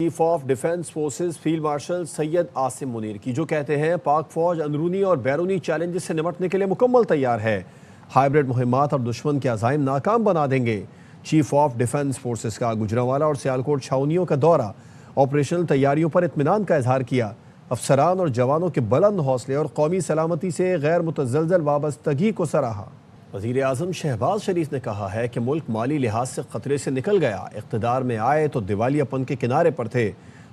Chief of defence forces field marshal Syed Asim Munir की, जो कहते हैं पाक फौज अंदरूनी और बैरूनी चैलेंजेस से निपटने के लिए मुकम्मल तैयार है। हाइब्रिड मुहिमात और दुश्मन के अज़ाइम नाकाम बना देंगे। चीफ ऑफ डिफेंस फोर्सेस का गुजरांवाला और सियालकोट छावनियों का दौरा, ऑपरेशनल तैयारियों पर इत्मीनान का इजहार किया। अफसरान और जवानों के बुलंद हौसले और कौमी सलामती से गैर मुतज़लज़ल वाबस्तगी को सराहा। वज़ीर आज़म शहबाज शरीफ ने कहा है कि मुल्क माली लिहाज से खतरे से निकल गया, इक़्तिदार में आए तो दिवालियापन के किनारे पर थे।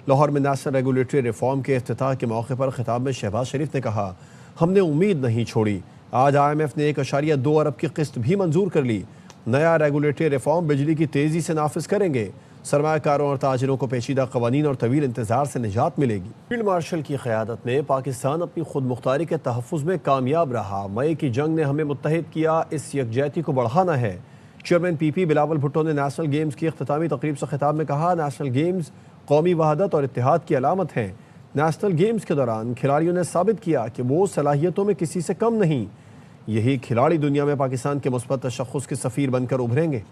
लाहौर में नेशनल रेगुलेटरी रिफॉर्म के इफ्तिताह के मौके पर खिताब में शहबाज शरीफ ने कहा, हमने उम्मीद नहीं छोड़ी। आज IMF ने 1.2 अरब की किस्त भी मंजूर कर ली। नया रेगुलेटरी रिफॉर्म बिजली की तेज़ी से नाफिज करेंगे। सरमाकारों और ताजिरों को पेचीदा कवानीन और तवील इंतजार से निजात मिलेगी। फील्ड मार्शल की क़यादत में पाकिस्तान अपनी खुद मुख्तारी के तहफ़्फ़ुज़ में कामयाब रहा। मई की जंग ने हमें मुत्तहिद किया, इस यकजहती को बढ़ाना है। चेयरमैन PP बिलावल भुट्टो ने नेशनल गेम्स की इख्तितामी तकरीब से खिताब में कहा, नेशनल गेम्स कौमी वहादत और इत्तेहाद की अलामत हैं। नेशनल गेम्स के दौरान खिलाड़ियों ने साबित किया कि वो सलाहियतों में किसी से कम नहीं। यही खिलाड़ी दुनिया में पाकिस्तान के मुस्बत तशख़्ख़ुस के सफ़ीर बनकर उभरेंगे।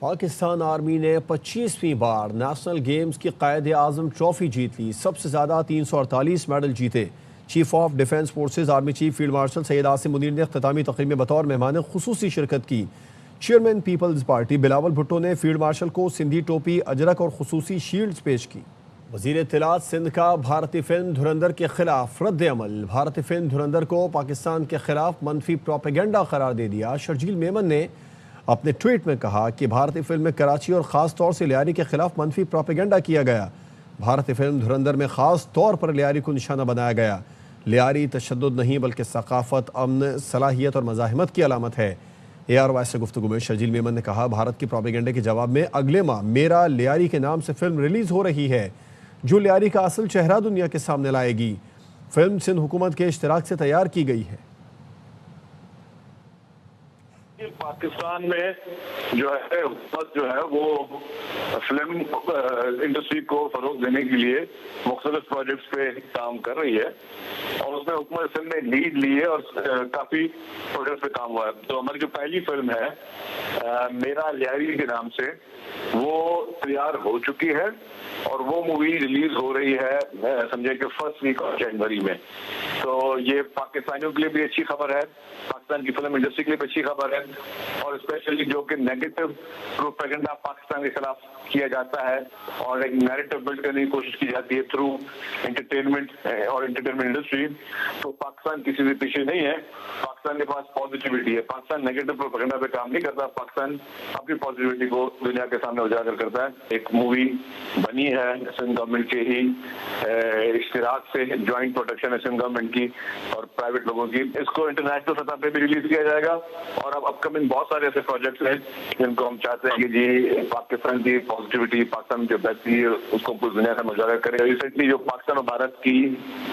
पाकिस्तान आर्मी ने 25वीं बार नेशनल गेम्स की कायदे आज़म ट्रॉफी जीत ली। सबसे ज़्यादा 348 मेडल जीते। Chief of defence forces army chief field marshal Syed Asim Munir ने इख्तितामी तकरीब में बतौर मेहमान खुसूसी शिरकत की। चेयरमैन पीपल्स पार्टी बिलावल भुट्टो ने फील्ड मार्शल को सिंधी टोपी, अजरक और खुसूसी शील्ड्स पेश की। वज़ीर इत्तलात सिंध का भारतीय फिल्म धुरंधर के खिलाफ रद्द अमल। भारतीय फिल्म धुरंधर को पाकिस्तान के खिलाफ मनफी प्रोपेगेंडा करार दे दिया। शर्जील मेमन ने अपने ट्वीट में कहा कि भारतीय फिल्म में कराची और ख़ास तौर से लियारी के खिलाफ मनफी प्रोपेगेंडा किया गया। भारतीय फिल्म धुरंधर में ख़ास तौर पर लियारी को निशाना बनाया गया। लियारी तशद्दुद नहीं बल्कि सकाफ़त, अमन, सलाहियत और मज़ाहिमत की अलामत है। ARY से गुफ्तगू में शर्जील मेमन ने कहा, भारत की प्रोपेगेंडे के जवाब में अगले माह मेरा लियारी के नाम से फिल्म रिलीज़ हो रही है, जो लियारी का असल चेहरा दुनिया के सामने लाएगी। फिल्म सिंध हुकूमत के इश्तिराक से तैयार की गई है। पाकिस्तान में जो है हुकूमत जो है वो फिल्म इंडस्ट्री को फरोग देने के लिए मुख्तलिफ प्रोजेक्ट्स पे काम कर रही है और उसमें हुकूमत सिंध ने लीड ली है और काफी प्रोजेक्ट्स पे काम हुआ है। तो हमारी जो पहली फिल्म है मेरा लियारी के नाम से, वो तैयार हो चुकी है और वो मूवी रिलीज हो रही है समझे कि फर्स्ट वीक ऑफ जनवरी में। तो ये पाकिस्तानियों के लिए भी अच्छी खबर है, पाकिस्तान की फिल्म इंडस्ट्री के लिए भी अच्छी खबर है और स्पेशली जो कि नेगेटिव प्रोपेगेंडा पाकिस्तान के खिलाफ किया जाता है और एक नैरेटिव बिल्ड करने की कोशिश की जाती है थ्रू एंटरटेनमेंट और एंटरटेनमेंट इंडस्ट्री। तो पाकिस्तान किसी से पीछे नहीं है, पाकिस्तान के पास पॉजिटिविटी है। पाकिस्तान नेगेटिव प्रोपेगेंडा पे काम नहीं करता, पाकिस्तान अपनी पॉजिटिविटी को दुनिया के सामने उजागर करता है। एक मूवी बनी है सिंध गवर्नमेंट के ही इश्तिराक से, ज्वाइंट प्रोडक्शन है सिंध गवर्नमेंट की और प्राइवेट लोगों की। इसको इंटरनेशनल सतह पे भी रिलीज किया जाएगा और अब अपकमिंग बहुत सारे ऐसे प्रोजेक्ट्स हैं जिनको हम चाहते हैं कि जी पाकिस्तान की पॉजिटिविटी, पाकिस्तान की बेहतरी है उसको पूरी दुनिया से उजागर करें। रिसेंटली जो पाकिस्तान और भारत की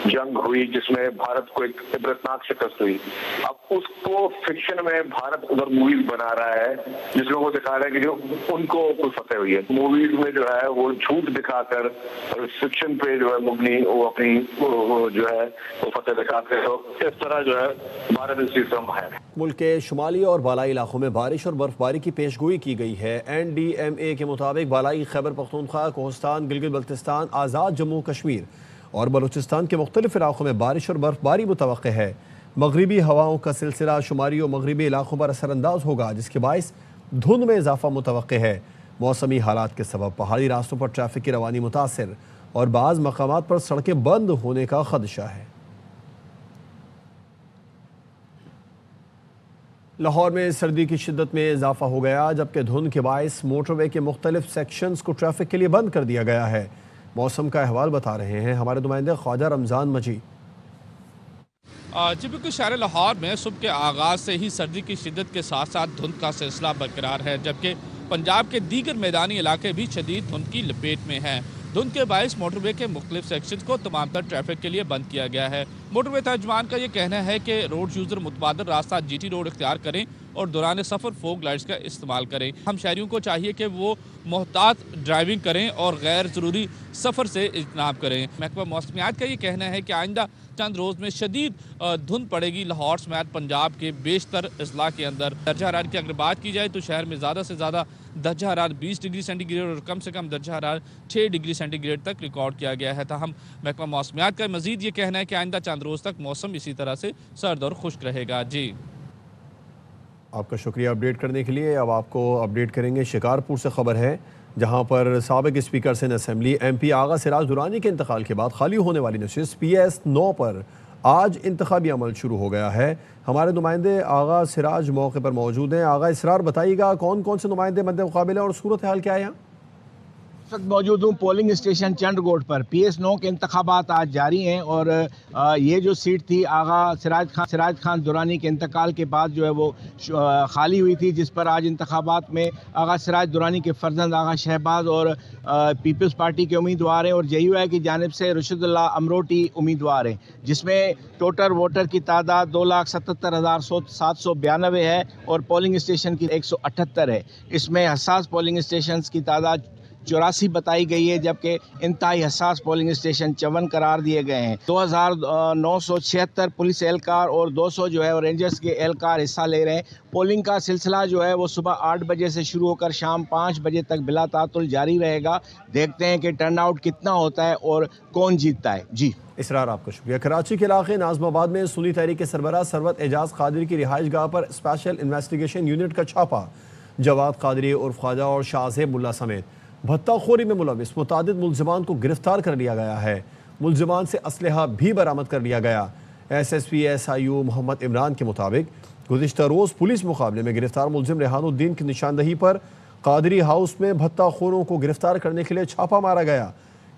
जंग हुई जिसमें भारत को एक इबरतनाक शिकस्त हुई, अब उसको फिक्शन में भारत उधर मूवीज बना रहा है जिस लोगों को दिखा रहा है कि जो उनको कोई फतेह हुई है। मूवीज में जो है वो झूठ दिखाकर और फिक्शन पे जो है मुबनी वो अपनी वो जो है वो फतेह दिखाते हैं। तो इस तरह जो है भारत इस चीज में है। मुल्क के शुमाली और बालाई इलाकों में बारिश और बर्फबारी की पेशगोई की गई है। NDMA के मुताबिक बालाई खैबर पख्तूनख्वा, कोहिस्तान, गिलगित बल्तिस्तान, आज़ाद जम्मू कश्मीर और बलूचिस्तान के मुख्तलिफ इलाकों में बारिश और बर्फबारी मुतवक्के है। मगरिबी हवाओं का सिलसिला शुमारी और मगरिबी इलाकों पर असरअंदाज होगा, जिसके बायस धुंध में इजाफा मुतवक्के है। मौसमी हालात के सबब पहाड़ी रास्तों पर ट्रैफिक की रवानी मुतासर और बाज़ मकामात पर सड़कें बंद होने का खदशा है। लाहौर में सर्दी की शिद्दत में इजाफा हो गया, जबकि धुंध के बायस मोटरवे के मुख्तलिफ सेक्शंस को ट्रैफिक के लिए बंद कर दिया गया है। मौसम का अहवाल बता रहे हैं हमारे नुमाइंदे ख्वाजा रमज़ान मजी। जी बिल्कुल, शहर लाहौर में सुबह के आगाज़ से ही सर्दी की शिद्दत के साथ साथ धुंध का सिलसिला बरकरार है, जबकि पंजाब के दीगर मैदानी इलाके भी शदीद धुंध की लपेट में हैं। धुंध के बायस मोटरवे के मुख्तलिफ सेक्शन को तमाम तर ट्रैफिक के लिए बंद किया गया है। मोटरवे तर्जमान का ये कहना है कि रोड यूज़र मुतबादल रास्ता GT रोड इख्तियार करें और दौरान सफ़र फोक लाइट्स का इस्तेमाल करें। हम शहरियों को चाहिए कि वो मोहतात ड्राइविंग करें और गैर ज़रूरी सफ़र से इज्तनाब करें। महकमा मौसमियात का ये कहना है कि आइंदा चंद रोज़ में शदीद धुंध पड़ेगी लाहौर समेत पंजाब के बेशतर अजला के अंदर। दर्जा हरारत की अगर बात की जाए तो शहर में ज़्यादा से ज़्यादा दर्जा हरारत 20 डिग्री सेंटीग्रेड और कम से कम दर्जा हरारत 6 डिग्री सेंटीग्रेड तक रिकॉर्ड किया गया है। ताहम महकमा मौसमियात का मज़ीद ये कहना है कि आइंदा चंद रोज़ तक मौसम इसी तरह से सर्द और खुश्क रहेगा। जी, आपका शुक्रिया अपडेट करने के लिए। अब आपको अपडेट करेंगे शिकारपुर से खबर है, जहां पर साबिक स्पीकर सिंध असेंबली MP आगा सिराज दुरानी के इंतकाल के बाद खाली होने वाली नशिस्त PS 9 पर आज इंतखाबी अमल शुरू हो गया है। हमारे नुमाइंदे आगा सिराज मौके पर मौजूद हैं। आगा इसरार, बताइएगा कौन कौन से नुमाइंदे मद्दे मुकाबले और सूरत हाल क्या है यहाँ? इस वक्त मौजूद हूँ पोलिंग स्टेशन चंड रोड पर। PS 9 के इंतखाबात आज जारी हैं और ये जो सीट थी आगा सिराज खान दुरानी के इंतकाल के बाद जो है वो खाली हुई थी, जिस पर आज इंतखाबात में आगा सिराज दुरानी के फर्जंद आगा शहबाज और पीपल्स पार्टी के उम्मीदवार हैं और JUI की जानिब से रुशदुल्ला अमरोटी उम्मीदवार हैं, जिसमें टोटल वोटर की तादाद 2,77,792 है और पोलिंग स्टेशन की 178 है। इसमें हसास पोलिंग स्टेशन की तादाद 84 बताई गई है, जबकि इंतहाई हसास पोलिंग स्टेशन 54 करार दिए गए हैं। 2,976 पुलिस एहलकार और 200 जो है रेंजर्स के एहलकार हिस्सा ले रहे हैं। पोलिंग का सिलसिला जो है वो सुबह 8 बजे से शुरू होकर शाम 5 बजे तक बिला तातुल जारी रहेगा। देखते हैं कि टर्नआउट कितना होता है और कौन जीतता है। जी, इसरार, आपका शुक्रिया। कराची के इलाके नाज़माबाद में सुन्नी तहरीक के सरबराह सरवत एजाज कादरी की रिहाइश गाह पर स्पेशल इन्वेस्टिगेशन यूनिट का छापा। जवाद कादरी उर्फ ख्वाजा और शाहजेब मुल्ला समेत भत्ताखोरी में मुलविस मुतादिद मुलजमान को गिरफ्तार कर लिया गया है। मुलजमान से असलहा भी बरामद कर लिया गया। SSP SIU मोहम्मद इमरान के मुताबिक गुज़िश्ता रोज़ पुलिस मुकाबले में गिरफ्तार मुलजिम रेहानुद्दीन की निशानदही पर कादरी हाउस में भत्ताखोरों को गिरफ्तार करने के लिए छापा मारा गया।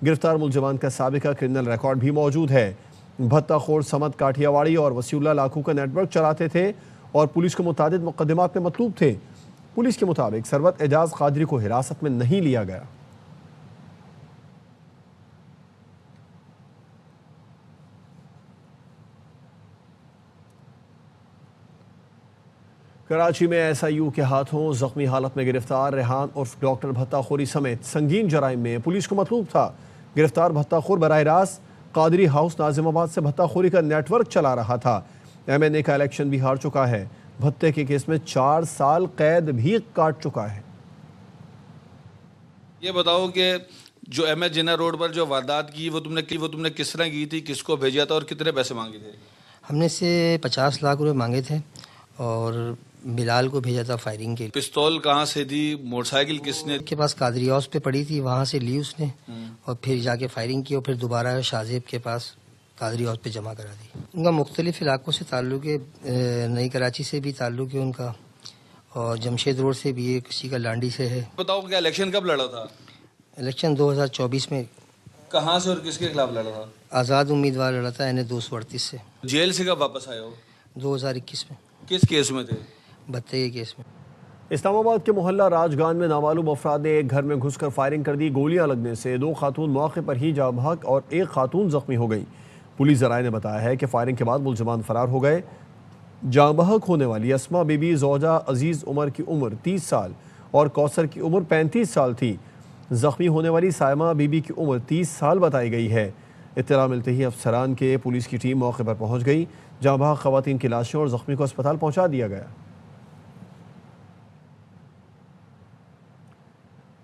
गिरफ्तार मुलजमान का साबिका क्रिमिनल रिकॉर्ड भी मौजूद है। भत्ताखोर समद काठियावाड़ी और वसीउल्लाह लाखू का नेटवर्क चलाते थे और पुलिस को मुतादिद मुकदमात में मतलूब थे। पुलिस के मुताबिक सरवत एजाज कादरी को हिरासत में नहीं लिया गया। कराची में SIU के हाथों जख्मी हालत में गिरफ्तार रेहान उर्फ डॉक्टर भत्ताखोरी समेत संगीन जराइम में पुलिस को मतलूब था। गिरफ्तार भत्ताखोर बराह रास्त कादरी हाउस नाजिमाबाद से भत्ताखोरी का नेटवर्क चला रहा था। MNA का इलेक्शन भी हार चुका है। भत्ते के केस में 4 साल कैद भी काट चुका है। ये बताओ कि जो MS जिन्ना रोड पर जो वारदात की वो तुमने किस तरह की थी, किसको भेजा था और कितने पैसे मांगे थे? हमने से 50 लाख रुपए मांगे थे और बिलाल को भेजा था फायरिंग के लिए। पिस्तौल कहाँ से थी, मोटरसाइकिल किसने? के पास कादरी हाउस पे पड़ी थी, वहाँ से ली उसने और फिर जाके फायरिंग की और फिर दोबारा शाहजेब के पास कादरी हाउस पे जमा करा दी। उनका मुख्तलिफ इलाकों से ताल्लुक है, नई कराची से भी ताल्लुक है उनका और जमशेद रोड से भी है, किसी का लांडी से है। बताओ क्या इलेक्शन कब लड़ा था? इलेक्शन 2024 में। कहाँ से और किसके खिलाफ लड़ा था? आज़ाद उम्मीदवार लड़ा था NA 238 से। जेल से कब वापस आए हो? 2021 में। किस केस में थे? भत्ते के केस में। इस्लामाबाद के मोहल्ला राजगान में नामालूम अफराद ने एक घर में घुसकर फायरिंग कर दी। गोलियां लगने से 2 खातून मौके पर ही जाँ बहक और 1 खातून जख्मी हो गई। पुलिस ज़राए ने बताया है कि फायरिंग के बाद मुलजमान फरार हो गए। जाँ बहक होने वाली अस्मा बीबी ज़ौजा अजीज़ उमर की उम्र 30 साल और कौसर की उम्र 35 साल थी। जख्मी होने वाली सायमा बीबी की उम्र 30 साल बताई गई है। इत्तला मिलते ही अफसरान के पुलिस की टीम मौके पर पहुंच गई। जाँ बहक ख़वातीन की लाशें और जख्मी को अस्पताल पहुंचा दिया गया।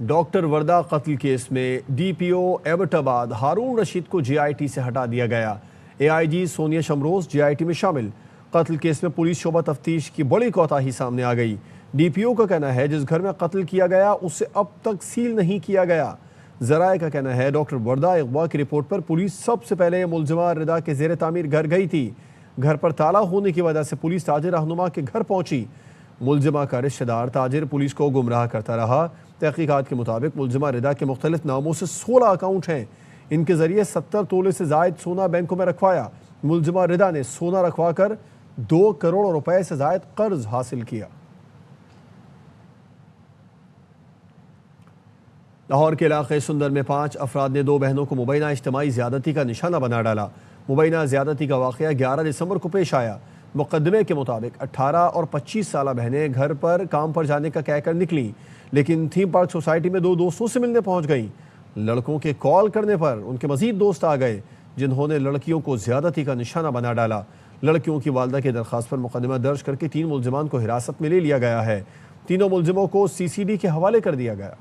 डॉक्टर वर्दा कत्ल केस में DPO एबटाबाद हारून रशीद को JIT से हटा दिया गया। AIG सोनिया शमरोज JIT में शामिल। कत्ल केस में पुलिस शोबा तफ्तीश की बड़ी कोताही सामने आ गई। DPO का कहना है जिस घर में कत्ल किया गया उसे अब तक सील नहीं किया गया। जराए का कहना है डॉक्टर वर्दा अगवा की रिपोर्ट पर पुलिस सबसे पहले मुलजिमा रिदा के जेर तामीर घर गई थी। घर पर ताला होने की वजह से पुलिस ताजिर रहनुमा के घर पहुंची। मुलजिमा का रिश्तेदार ताजिर पुलिस को गुमराह करता रहा। तहकीकात के मुताबिक मुलजिमा रिदा के मुख्तलिफ नामों से 16 अकाउंट हैं। इनके जरिए 70 तोले से जायद सोना बैंकों में रखवाया। मुलजिमा रिदा ने सोना रखवा कर 2 करोड़ रुपए से जायद कर्ज हासिल किया। लाहौर के इलाके सुंदर में 5 अफराद ने 2 बहनों को मुबैना इज्तिमाई ज़्यादती का निशाना बना डाला। मुबैना ज़्यादती का वाक़या 11 दिसंबर को पेश आया। मुकदमे के मुताबिक 18 और 25 साल बहनें घर पर काम पर जाने का कहकर निकली, लेकिन थीम पार्क सोसाइटी में दो दोस्तों से मिलने पहुंच गईं। लड़कों के कॉल करने पर उनके मजीद दोस्त आ गए, जिन्होंने लड़कियों को ज्यादती का निशाना बना डाला। लड़कियों की वालदा की दरख्वास्त पर मुकदमा दर्ज करके 3 मुलजिमान को हिरासत में ले लिया गया है। तीनों मुलजिमों को CCD के हवाले कर दिया गया।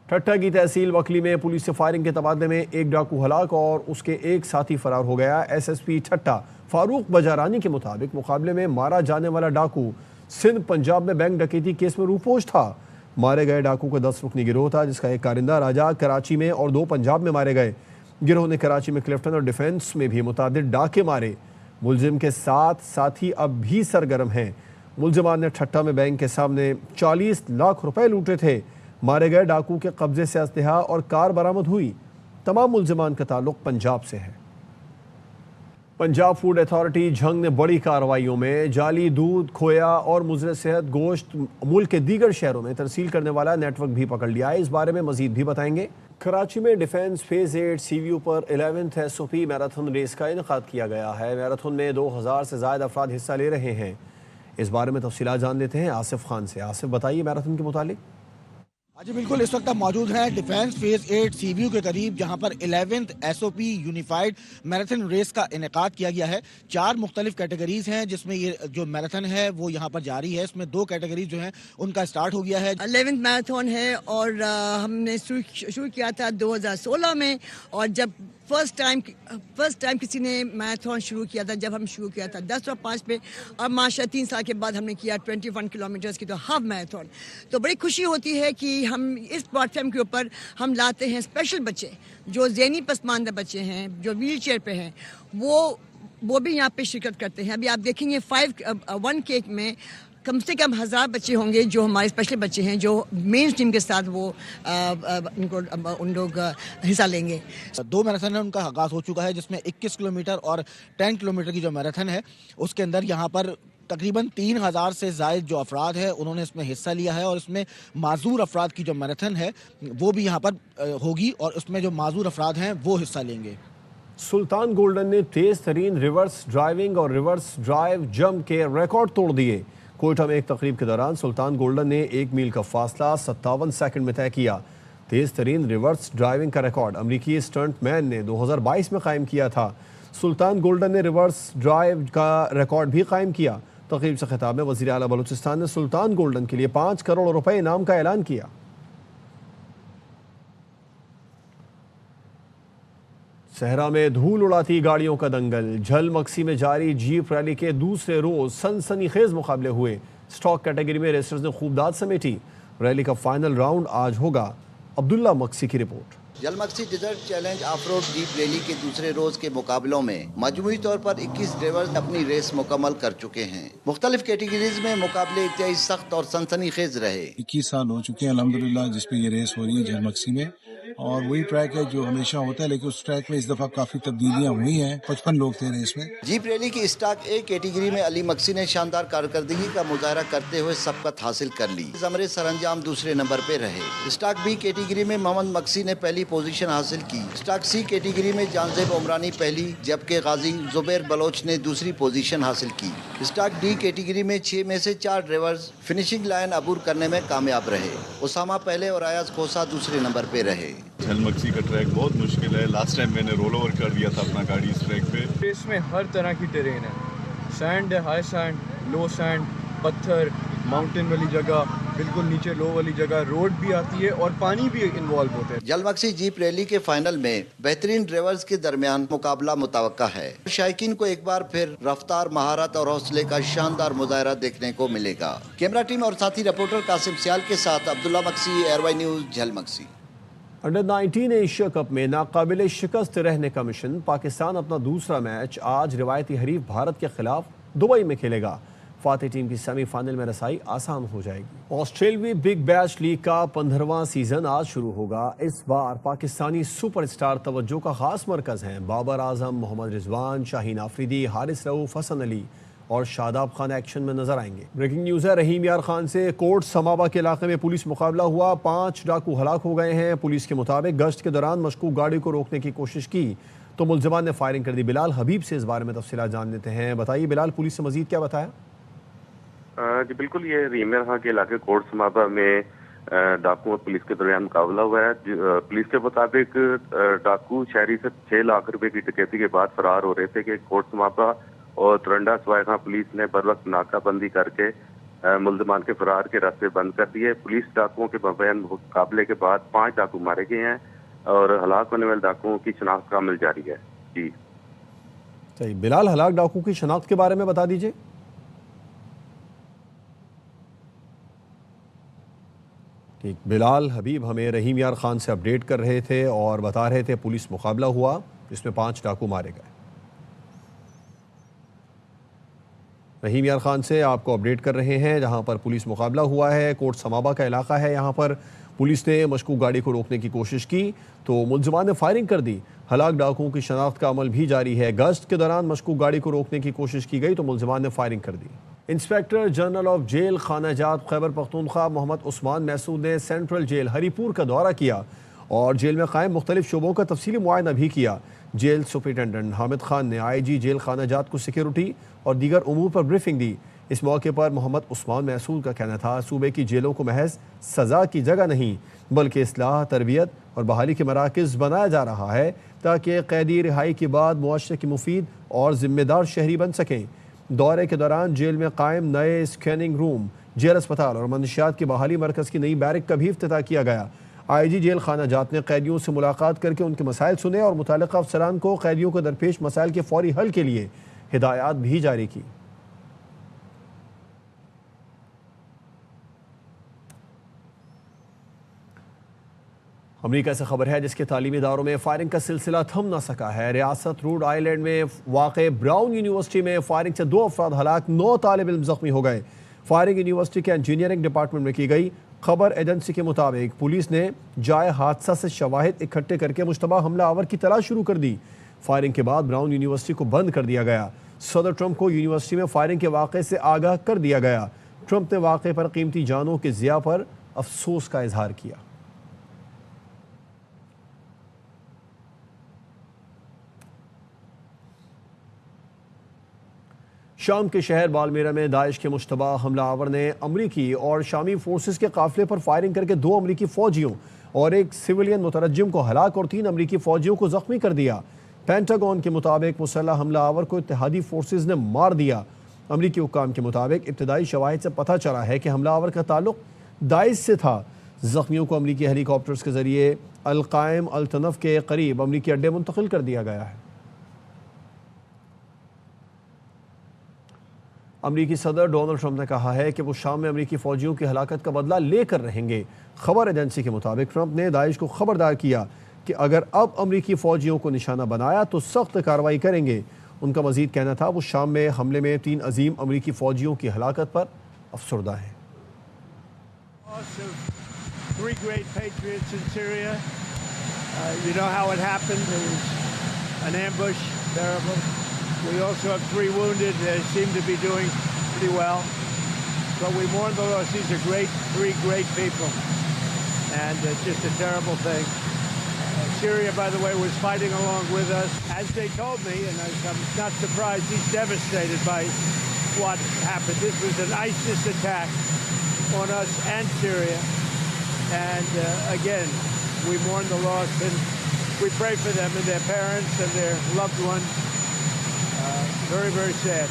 ठट्टा की तहसील वकली में पुलिस से फायरिंग के तबादले में एक डाकू हलाक और उसके एक साथी फरार हो गया। SSP ठट्टा फारूक बजारानी के मुताबिक मुकाबले में मारा जाने वाला डाकू सिंध पंजाब में बैंक डकैती केस में रूपोश था। मारे गए डाकू का 10 रुकनी गिरोह था, जिसका एक कारिंदा राजा कराची में और 2 पंजाब में मारे गए। गिरोह ने कराची में क्लिफ्टन और डिफेंस में भी मुतादिद डाके मारे। मुलजिम के 7 साथी अब भी सरगर्म हैं। मुलजिमान ने ठट्टा में बैंक के सामने 40 लाख रुपए लूटे थे। मारे गए डाकू के कब्जे से असलहा और कार बरामद हुई। तमाम मुलजिमान का ताल्लुक पंजाब से है। पंजाब फूड अथॉरिटी झंग ने बड़ी कार्रवाइयों में जाली दूध, खोया और मुज़र सेहत गोश्त मुल्क के दीगर शहरों में तरसील करने वाला नेटवर्क भी पकड़ लिया है। इस बारे में मजीद भी बताएंगे। कराची में डिफेंस फेज 8 CVU पर 11th SOP मैराथन रेस का इनेकाद किया गया है। मैराथन में 2000 से ज़ायद अफराद हिस्सा ले रहे हैं। इस बारे में तफसीलात जान लेते हैं आसिफ खान से। आसिफ, बताइए मैराथन के मुतालिक। जी बिल्कुल, इस वक्त आप मौजूद हैं डिफेंस फेज 8 CVU के करीब, जहां पर 11th SOP unified marathon race का इनेकाद किया गया है। 4 मुख्तलिफ कैटेगरीज हैं जिसमें ये जो मैराथन है वो यहाँ पर जारी है। इसमें 2 कैटेगरीज जो हैं उनका स्टार्ट हो गया है। 11th मैराथन है और हमने शुरू किया था 2016 में, और जब फर्स्ट टाइम किसी ने मैराथन शुरू किया था, जब हम शुरू किया था 10 और 5 पे, और माशा 3 साल के बाद हमने किया 21 किलोमीटर्स की तो हाफ मैराथन। तो बड़ी खुशी होती है कि हम इस प्लेटफॉर्म के ऊपर हम लाते हैं स्पेशल बच्चे, जो ज़हनी पसमानदा बच्चे हैं, जो व्हील चेयर पे हैं, वो भी यहाँ पे शिरकत करते हैं। अभी आप देखेंगे 1K में कम से कम 1000 बच्चे होंगे जो हमारे स्पेशल बच्चे हैं, जो मेन स्ट्रीम के साथ वो उन लोग हिस्सा लेंगे। 2 मैराथन है उनका आगाज हो चुका है, जिसमें 21 किलोमीटर और 10 किलोमीटर की जो मैराथन है उसके अंदर यहाँ पर तकरीबन 3000 से ज़ायद जो अफराद है उन्होंने इसमें हिस्सा लिया है। और इसमें माजूर अफराद की जो मैराथन है वो भी यहाँ पर होगी, और उसमें जो माजूर अफराद हैं वो हिस्सा लेंगे। सुल्तान गोल्डन ने तेज तरीन रिवर्स ड्राइविंग और रिवर्स ड्राइव जंप के रिकॉर्ड तोड़ दिए। कोयटा में एक तकरीब के दौरान सुल्तान गोल्डन ने 1 मील का फासला 57 सेकंड में तय किया। तेज तरीन रिवर्स ड्राइविंग का रिकॉर्ड अमरीकी स्टंट मैन ने 2022 में कायम किया था। सुल्तान गोल्डन ने रिवर्स ड्राइव का रिकॉर्ड भी कायम किया। तकरीब से खिताब में वज़ीर आला बलूचिस्तान ने सुल्तान गोल्डन के लिए 5 करोड़ रुपए इनाम का ऐलान किया। सहरा में धूल उड़ाती गाड़ियों का दंगल। झलमक्सी में जारी जीप रैली के दूसरे रोज सनसनीखेज मुकाबले हुए। स्टॉक कैटेगरी में रेसर्स ने खूब दाद समेटी। रैली का फाइनल राउंड आज होगा। अब्दुल्ला मक्सी की रिपोर्ट। Jhal Magsi desert challenge off road jeep rally के दूसरे रोज के मुकाबलों में मजमूई तौर पर 21 ड्राइवर्स अपनी रेस मुकम्मल कर चुके हैं। मुख्तलिफ कैटेगरीज में मुकाबले इंतहाई सख्त और सनसनीखेज रहे। 21 साल हो चुके हैं अल्हम्दुलिल्लाह जिसपे ये रेस हो रही है जलमक्सी में, और वही ट्रैक है जो हमेशा होता है, लेकिन उस ट्रैक में इस दफा काफी तब्दीलियां हुई हैं। 55 लोग थे रेस में। जीप रैली की स्टॉक ए कैटेगरी में अली मक्सी ने शानदार कारकर्दगी का मुजाहरा करते हुए सबकत हासिल कर ली। जमरे सरंजाम दूसरे नंबर पे रहे। स्टॉक बी कैटेगरी में मोहम्मद मक्सी ने पहली पोजीशन हासिल की। स्टॉक सी कैटेगरी में जानजेब उमरानी पहली, जबकि गाजी जुबैर बलोच ने दूसरी पोजीशन हासिल की। स्टॉक डी कैटेगरी में 6 में से 4 ड्राइवर्स फिनिशिंग लाइन अबूर करने में कामयाब रहे। उसामा पहले और अयाज खोसा दूसरे नंबर पे रहे। झलमक्सी का ट्रैक बहुत मुश्किल है। लास्ट टाइम मैंने रोल ओवर कर दिया था अपना गाड़ी इस ट्रैक पे। इसमें हर तरह की टेरेन है, सैंड है, हाई सैंड, लो सैंड, पत्थर, माउंटेन वाली जगह, बिल्कुल नीचे लो वाली जगह, रोड भी आती है और पानी भी इन्वॉल्व होता है। जलमक्सी जीप रैली के फाइनल में बेहतरीन ड्राइवर्स के दरमियान मुकाबला मुतवक्का है। शायकीन को एक बार फिर रफ्तार, महारत और हौसले का शानदार मुजाहरा देखने को मिलेगा। कैमरा टीम और साथी रिपोर्टर कासिम सियाल के साथ Abdullah Magsi, ARY news, Jhal Magsi. Under 19 Asia cup में नाकाबिले शिकस्त रहने का मिशन। पाकिस्तान अपना दूसरा मैच आज रिवायती हरीफ भारत के खिलाफ दुबई में खेलेगा। फातेह टीम की सेमीफाइनल में रसाई आसान हो जाएगी। ऑस्ट्रेलवी बिग बैश लीग का 15वां सीजन आज शुरू होगा। इस बार पाकिस्तानी सुपरस्टार तवज्जो का खास मरकज हैं। बाबर आजम, मोहम्मद रिजवान, शाहीन आफरीदी, हारिस रऊफ, हसन अली और शादाब खान एक्शन में नजर आएंगे। ब्रेकिंग न्यूज है रहीम यार खान से। कोट समाबा के इलाके में पुलिस मुकाबला हुआ, 5 डाकू हलाक हो गए हैं। पुलिस के मुताबिक गश्त के दौरान मशकूक गाड़ी को रोकने की कोशिश की तो मुलजिमान ने फायरिंग कर दी। बिलाल हबीब से इस बारे में तफसीलात जान लेते हैं। बताइए बिलाल, पुलिस से मजीद क्या बताया? जी बिल्कुल, ये रहीम यार खान के इलाके कोट समाबा में डाकू और पुलिस के दरमियान मुकाबला हुआ है। पुलिस के मुताबिक डाकू शहरी से 6 लाख रुपए की डकैती के बाद फरार हो रहे थे कि कोट समाबा और तरंडा सवाई खां पुलिस ने बर वक्त नाकाबंदी करके मुलजमान के फरार के रास्ते बंद कर दिए। पुलिस डाकुओं के मुबैन मुकाबले के बाद 5 डाकू मारे गए हैं और हलाक होने वाले डाकुओं की शनाख्त का अमल जारी है। जी सही। बिलाल, हलाक डाकू की शनाख्त के बारे में बता दीजिए। ठीक, बिलाल हबीब हमें रहीम यार खान से अपडेट कर रहे थे और बता रहे थे पुलिस मुकाबला हुआ जिसमें 5 डाकू मारे गए। रहीम यार खान से आपको अपडेट कर रहे हैं जहां पर पुलिस मुकाबला हुआ है। कोट समाबा का इलाका है, यहां पर पुलिस ने मशकूक गाड़ी को रोकने की कोशिश की तो मुलजिमान ने फायरिंग कर दी। हलाक डाकुओं की शनाख्त का अमल भी जारी है। गश्त के दौरान मशकूक गाड़ी को रोकने की कोशिश की गई तो मुलजिमान ने फायरिंग कर दी। इंस्पेक्टर जनरल ऑफ जेल खानाजात खैबर पख्तूनख्वा मोहम्मद उस्मान महसूद ने सेंट्रल जेल हरीपुर का दौरा किया और जेल में कायम मुख्तलिफ शोबों का तफसीली मुआयना भी किया। जेल सुपरिटेंडेंट हामिद खान ने IG जेल खानाजात को सिक्योरिटी और दीगर उमूर पर ब्रीफिंग दी। इस मौके पर मोहम्मद उस्मान महसूद का कहना था सूबे की जेलों को महज सज़ा की जगह नहीं बल्कि इस्लाह, तरबियत और बहाली के मराकज़ बनाया जा रहा है ताकि कैदी रिहाई के बाद मुआशरे के मुफीद और ज़िम्मेदार शहरी बन सकें। दौरे के दौरान जेल में कायम नए स्कैनिंग रूम, जेल अस्पताल और मंशियात के बहाली मरकज़ की नई बैरक का भी इफ्तिताह किया गया। IG जेल खानाजात ने कैदियों से मुलाकात करके उनके मसाइल सुने और मुतल्लिक़ा अफसरान को कैदियों को दरपेश मसाइल के फौरी हल के लिए हिदायत भी जारी की। अमेरिका से खबर है जिसके तालीमी इदारों में फायरिंग का सिलसिला थम ना सका है। रियासत रोड आइलैंड में वाक़े ब्राउन यूनिवर्सिटी में फायरिंग से 2 अफराद हलाक, 9 तालिब इल्म जख्मी हो गए। फायरिंग यूनिवर्सिटी के इंजीनियरिंग डिपार्टमेंट में की गई। खबर एजेंसी के मुताबिक पुलिस ने जाए हादसा से शवाहिद इकट्ठे करके मुश्तबा हमला आवर की तलाश शुरू कर दी। फायरिंग के बाद ब्राउन यूनिवर्सिटी को बंद कर दिया गया। सदर ट्रंप को यूनिवर्सिटी में फायरिंग के वाक़े से आगाह कर दिया गया। ट्रंप ने वाक़े पर कीमती जानों के ज़िया पर अफसोस का इजहार किया। शाम के शहर बालमेरा में दाइश के मुश्तबा हमला आवर ने अमरीकी और शामी फोर्सेस के काफिले पर फायरिंग करके 2 अमरीकी फौजियों और 1 सिविलियन मुतरज्जिम को हलाक और 3 अमरीकी फौजियों को जख्मी कर दिया। पेंटागन के मुताबिक मुसल्लह हमला आवर को इत्तेहादी फोर्सेस ने मार दिया। अमरीकी हुक्काम के मुताबिक इब्तदाई शवाहिद से पता चला है कि हमला आवर का ताल्लुक दाइश से था। जख्मियों को अमरीकी हेलीकॉप्टर्स के जरिए अल-कायम अल-तनफ के करीब अमरीकी अड्डे मुंतकिल कर दिया गया है। अमरीकी सदर डोनाल्ड ट्रंप ने कहा है कि वो शाम में अमरीकी फौजियों की हलाकत का बदला लेकर रहेंगे। खबर एजेंसी के मुताबिक ट्रंप ने दाइश को खबरदार किया कि अगर अब अमरीकी फौजियों को निशाना बनाया तो सख्त कार्रवाई करेंगे। उनका मजीद कहना था वो शाम में हमले में 3 अजीम अमरीकी फौजियों की हलाकत पर अफसरदा है। We also have 3 wounded. They seem to be doing pretty well. But we mourn the loss. These are 3 great people. And it's just a terrible thing. Syria, by the way, was fighting along with us. As they told me, and I'm not surprised, he's devastated by what happened. This was an ISIS attack on us and Syria. And again, we mourn the loss and we pray for them and their parents and their loved ones. Very, very sad.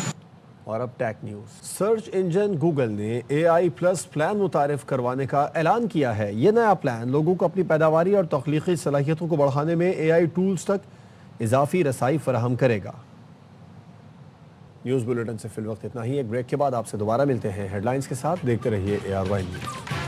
और अब tech news. Search engine Google ने AI plus plan मुतारिफ करवाने का ऐलान किया है। ये नया प्लान लोगों को अपनी पैदावारी और तख्लीकी सलाहियतों को बढ़ाने में AI टूल्स तक इजाफी रसाई फराहम करेगा। न्यूज़ बुलेटिन से फिल वक्त इतना ही। एक ब्रेक के बाद आपसे दोबारा मिलते हैं हेडलाइंस के साथ। देखते रहिए ARY न्यूज़।